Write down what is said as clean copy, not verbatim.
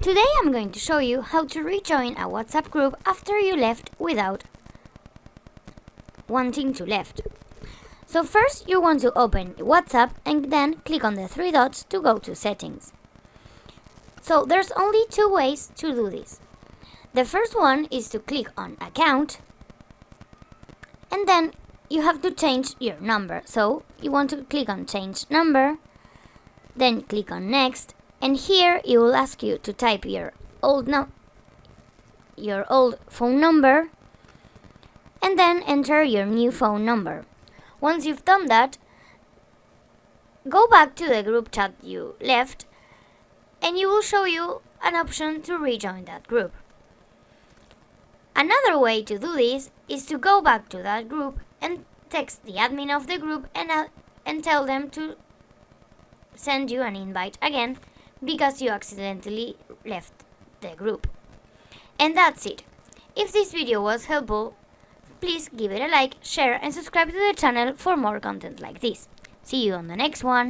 Today I'm going to show you how to rejoin a WhatsApp group after you left without wanting to left. So first you want to open WhatsApp and then click on the three dots to go to settings. So there's only two ways to do this. The first one is to click on account and then you have to change your number. So you want to click on change number, then click on next, and here it will ask you to type your old phone number and then enter your new phone number. Once you've done that, go back to the group chat you left and you will show you an option to rejoin that group. Another way to do this is to go back to that group and text the admin of the group and tell them to send you an invite again because you accidentally left the group. And that's it. If this video was helpful, please give it a like, share and subscribe to the channel for more content like this. See you on the next one.